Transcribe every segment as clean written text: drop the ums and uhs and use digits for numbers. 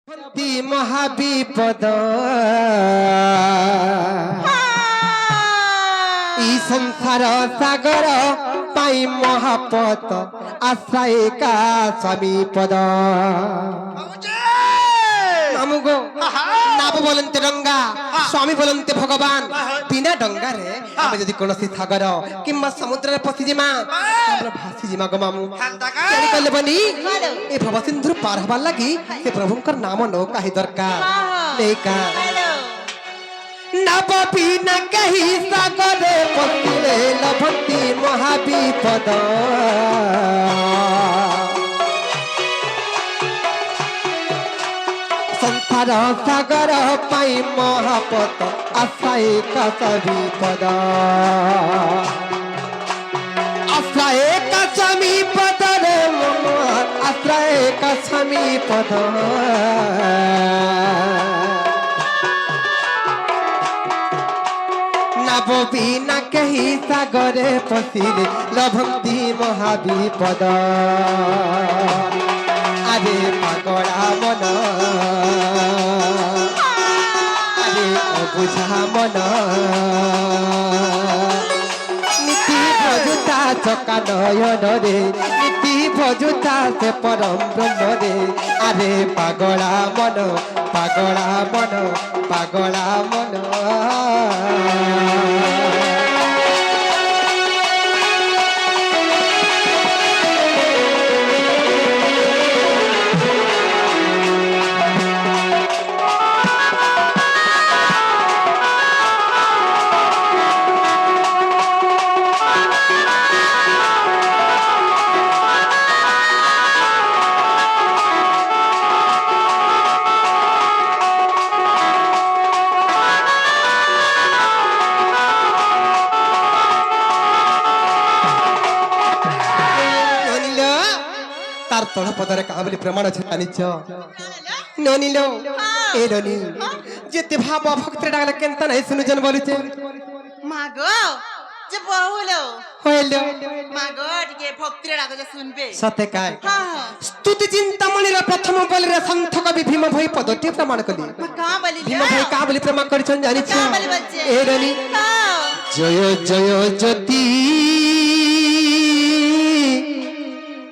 ভক্তি মহাবিপদ ই সংসার সাগর পাই মহাপত আশ্রয় কা স্বামী পদ আমগো নাম বলন্তে ডঙ্গা স্বামী বলন্তে ভগবান বিনা ডঙ্গারে আমি যদি কোনসি সাগর কিংবা সমুদ্রে পশি জিমা আমরা ভাসি জিমা গো মামু জানি কলে বনি এ ভব সিন্ধু পার হবার লাগি সে প্রভুঙ্কর নাম নৌকা হি দরকার নেকা নব বিনা কহি সাগরে পশিলে লভন্তি মহাবিপদ সংসার সাগর পাই মহাপত আশ্রয় কাছ বিপদ আশ্রয় কাছ বিপদ রে মম আশ্রয় কাছ বিপদ নব বিনা কহি সাগরে পশিলে লভন্তি মহাবিপদ আরে পাগড়া মন আরে অবুঝা মন নীতি ভজুতা চকা নয়ন রে নীতি ভজুতা সে পরম ব্রহ্ম রে আরে পাগড়া মন পাগড়া মন পাগড়া মন তার তড় পদরে কাবলি প্রমাণ আছে জানিছ ননিল এ ননি যেতে ভাব ভক্তরে ডাকলে কেনতা নাই শুনুজন বলিতে মাগো যে বহুলো হইলো মাগো টিকে ভক্তিরে ডাক যে শুনবে সতে কায় হ্যাঁ স্তুতি চিন্তামণির প্রথম বলিরে সন্থ কবি ভীম ভই পদটি প্রমাণ কলি কা বলি ভীম ভই কাবলি প্রমাণ করিছন জানিছ কা বলি বাচ্চে এ ননি জয় জয় জ্যোতি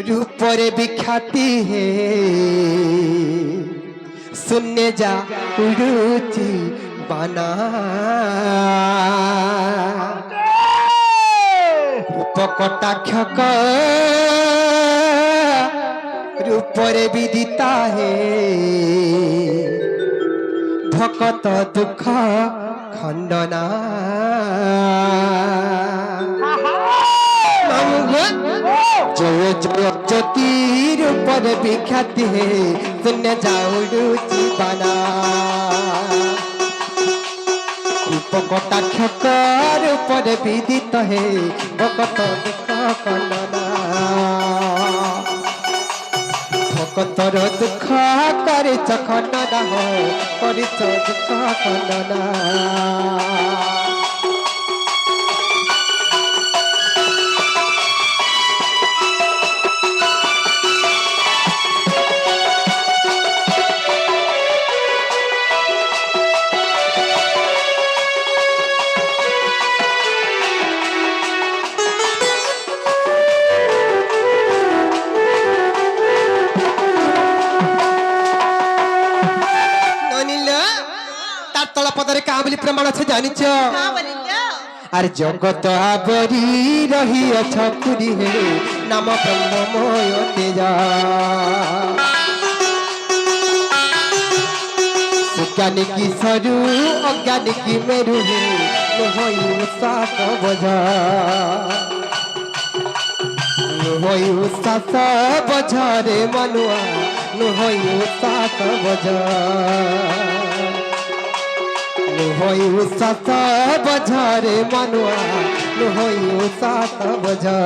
रूपरे विख्याति है सुनने जा उड़ूची बना रूप कटाक्ष रूपरे विदिता है भकत दुख खंडना जय जय ज्योतिर पर विख्याति है सुन जाऊडू जीवना रूप कटाक्ष कर पर विदित है भगत दुख खंडना भगतर दुख करे खंडना हो करे दुख खंडना কাবলি প্রমাণ আছে জানিছ কা বলি আর জগত আবরি রহি অছপুরি হে নাম ব্রহ্মময় তেজা সুজ্ঞানী কি সরু অজ্ঞানী কি মেরু হে নহই উৎসাহ বোঝা নহই উৎসাহ বোঝা রে মনুয়া নহই উৎসাহ বোঝা নহই উৎসাহ বোঝা রে মনুয়া নহই উৎসাহ বোঝা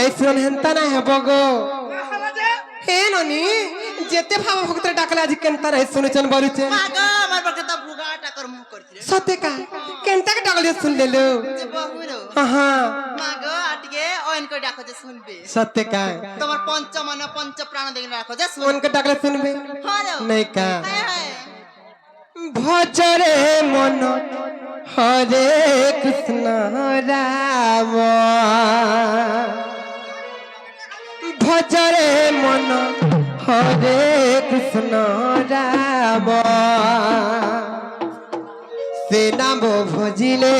কইলাই শুন হেনতা না হেব গো হে ননি যেতে ভাব ভক্ত ডাকলে আজ কেনতা নাই শুনেছেন বলুছে মাগো আমার বকে তো ভুগাটা কর্ম করছিল সতে কা কেনতা কে ডাকলে শুনলে লো যে বহুলো হ্যাঁ মাগো আটকে অয়ন করে ডাকো যে শুনবে সতে কা তোমার পঞ্চমন পঞ্চ প্রাণ দেখে রাখো যে শুনবে উনকে ডাকলে শুনবে হ্যালো নাই কা হ্যাঁ হ্যাঁ ভজরে মন হরে কৃষ্ণ রাম ভজরে মন হরে কৃষ্ণ রাম সে নাম ভজিলে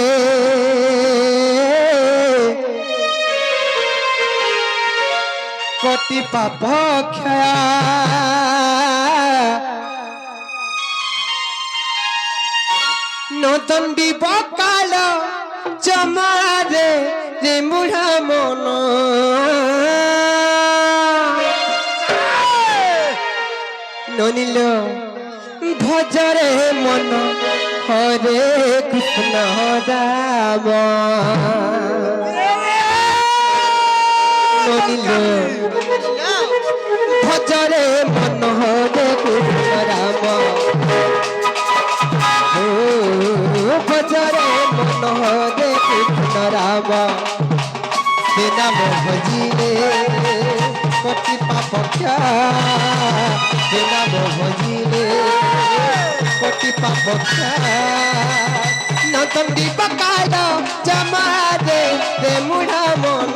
কোটি পাপ ক্ষয় নদন্ডি বকাল চমারে রে মুঢ়া মন ননিল ভজরে মন হরে কৃষ্ণ রাম ননিল ভজরে মন হরে কৃষ্ণ রাম ভজরে মন হরে কৃষ্ণ রাম সে নাম ভজিলে কোটি পাপ সে নাম ভজিলে কোটি পাপ নতন্দি বকাল জমারে রে মুঢ়া মন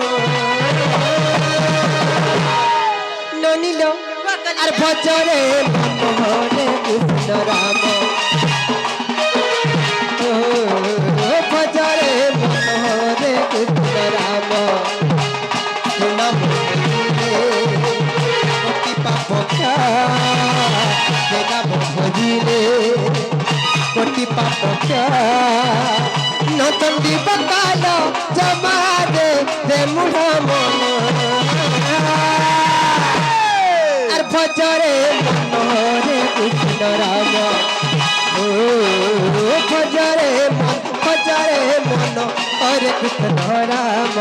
ননিল আর ভজরে মন হরে কৃষ্ণ রাম ভজরে মন হরে কৃষ্ণ রাম নাম কোটি পাপ নাম ভজিলে কোটি পাপ নতন্দি বকাল জমারে রে মুঢ়া মন আর ভজরে মন হরে কৃষ্ণ রাম ভজরে মন হরে কৃষ্ণ রাম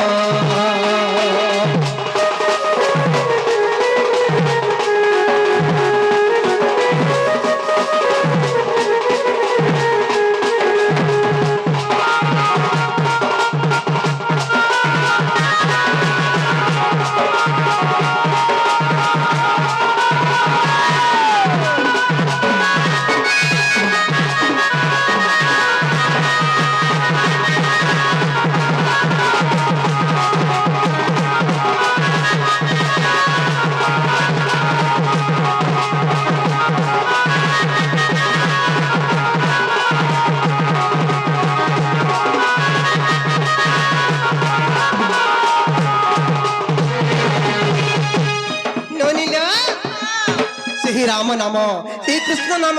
রাম নাম সেই কৃষ্ণ নাম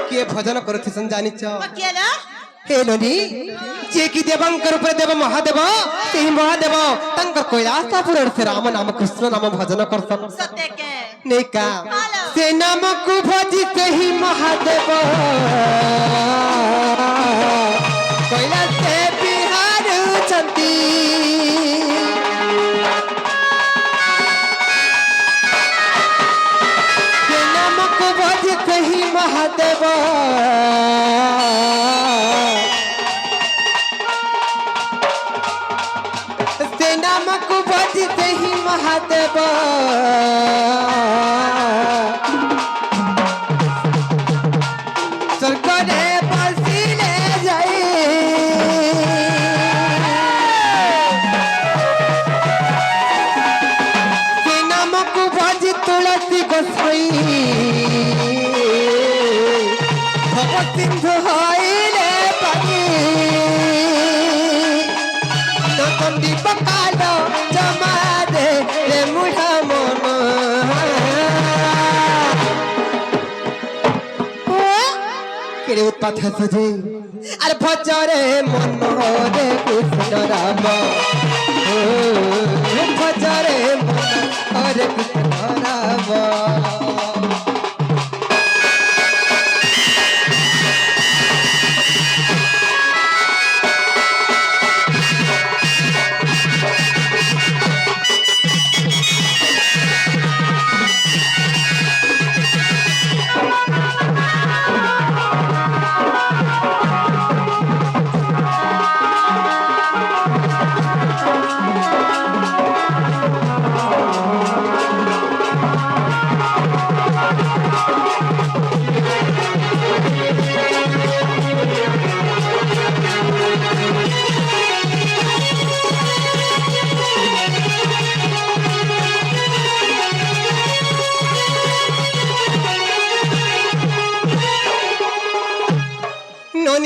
কিଏ ভজন କରୁଥିସନ୍ ଜାଣିଛ কেলা ହେ ନନି ଯିଏ କି ଦେବଙ୍କ ରୂପରେ ଦେବ ମହାଦେବ ସେହି ମହାଦେବ ତାଙ୍କ କୈଳାସପୁରରେ ସେ ରାମ ନାମ କୃଷ୍ଣ ନାମ ଭଜନ କରସନ୍ সত্যি কে ନେକା ସେ ନାମକୁ ଭଜି ସେହି ମହାଦେବ କୈଳାସେ ବିହାରୁଛନ୍ତି कही महादेव से नाम को बजते ही महादेव सरकरे बसी ले जाए से नाम को बज तुलसी गोसाई সিন্ধু হইলে পানি নতন্দি বকাল জমারে রে মুঢ়া মন কেড়ে উৎপাত হেছে যে আর ভজরে মন রে কৃষ্ণ রাম ভজরে মন রে কৃষ্ণ রাম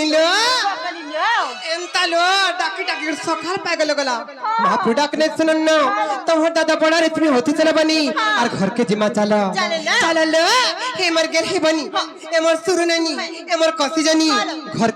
গনিলো এন্তালো ডাকি ডাকি সকাল পাগল গলা মহাপ্রভু ডাক নে শুনুন না তোমার দাদা বড় রে তুমি হতি চলে বানি আর ঘরকে জিমা চালো চালালো হে মর গেল হে বানি এমর সুরনানি এমর কসি জানি ঘর